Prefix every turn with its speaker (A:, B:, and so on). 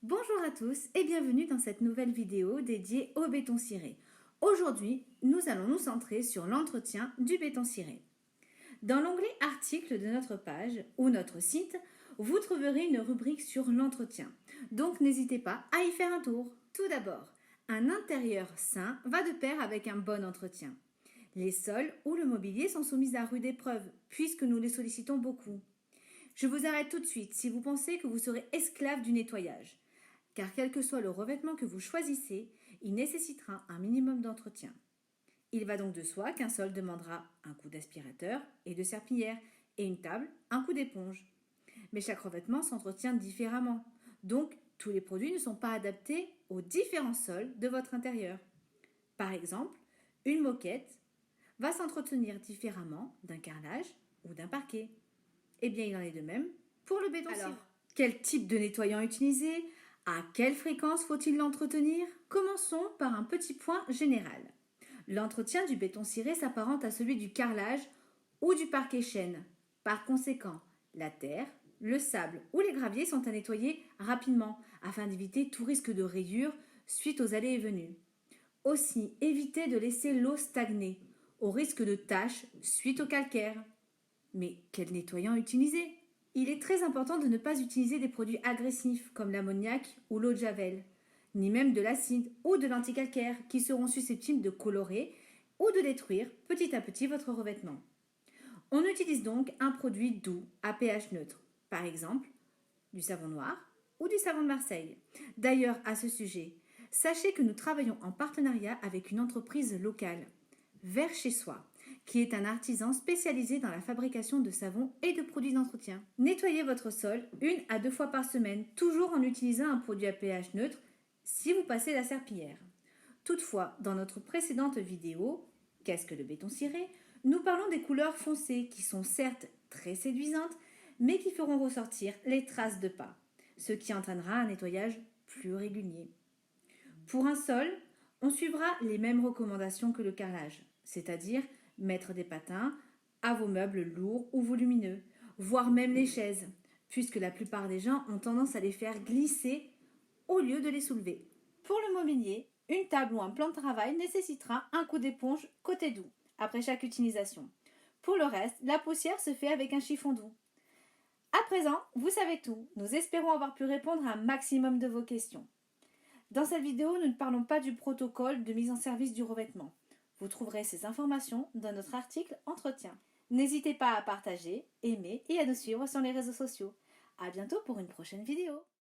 A: Bonjour à tous et bienvenue dans cette nouvelle vidéo dédiée au béton ciré. Aujourd'hui, nous allons nous centrer sur l'entretien du béton ciré. Dans l'onglet articles de notre page ou notre site, vous trouverez une rubrique sur l'entretien. Donc n'hésitez pas à y faire un tour. Tout d'abord, un intérieur sain va de pair avec un bon entretien. Les sols ou le mobilier sont soumis à rude épreuve puisque nous les sollicitons beaucoup. Je vous arrête tout de suite si vous pensez que vous serez esclave du nettoyage. Car quel que soit le revêtement que vous choisissez, il nécessitera un minimum d'entretien. Il va donc de soi qu'un sol demandera un coup d'aspirateur et de serpillière, et une table, un coup d'éponge. Mais chaque revêtement s'entretient différemment, donc tous les produits ne sont pas adaptés aux différents sols de votre intérieur. Par exemple, une moquette va s'entretenir différemment d'un carrelage ou d'un parquet. Eh bien, il en est de même pour le béton ciré. Alors, quel type de nettoyant utiliser? À quelle fréquence faut-il l'entretenir? Commençons par un petit point général. L'entretien du béton ciré s'apparente à celui du carrelage ou du parquet chêne. Par conséquent, la terre, le sable ou les graviers sont à nettoyer rapidement afin d'éviter tout risque de rayures suite aux allées et venues. Aussi, évitez de laisser l'eau stagner au risque de taches suite au calcaire. Mais quel nettoyant utiliser? Il est très important de ne pas utiliser des produits agressifs comme l'ammoniac ou l'eau de javel, ni même de l'acide ou de l'anticalcaire qui seront susceptibles de colorer ou de détruire petit à petit votre revêtement. On utilise donc un produit doux à pH neutre, par exemple du savon noir ou du savon de Marseille. D'ailleurs, à ce sujet, sachez que nous travaillons en partenariat avec une entreprise locale, Vers chez soi, qui est un artisan spécialisé dans la fabrication de savons et de produits d'entretien. Nettoyez votre sol 1 à 2 fois par semaine, toujours en utilisant un produit à pH neutre si vous passez la serpillière. Toutefois, dans notre précédente vidéo, Qu'est-ce que le béton ciré? Nous parlons des couleurs foncées qui sont certes très séduisantes, mais qui feront ressortir les traces de pas, ce qui entraînera un nettoyage plus régulier. Pour un sol, on suivra les mêmes recommandations que le carrelage, c'est-à-dire mettre des patins à vos meubles lourds ou volumineux, voire même les chaises, puisque la plupart des gens ont tendance à les faire glisser au lieu de les soulever. Pour le mobilier, une table ou un plan de travail nécessitera un coup d'éponge côté doux, après chaque utilisation. Pour le reste, la poussière se fait avec un chiffon doux. À présent, vous savez tout. Nous espérons avoir pu répondre à un maximum de vos questions. Dans cette vidéo, nous ne parlons pas du protocole de mise en service du revêtement. Vous trouverez ces informations dans notre article Entretien. N'hésitez pas à partager, aimer et à nous suivre sur les réseaux sociaux. À bientôt pour une prochaine vidéo.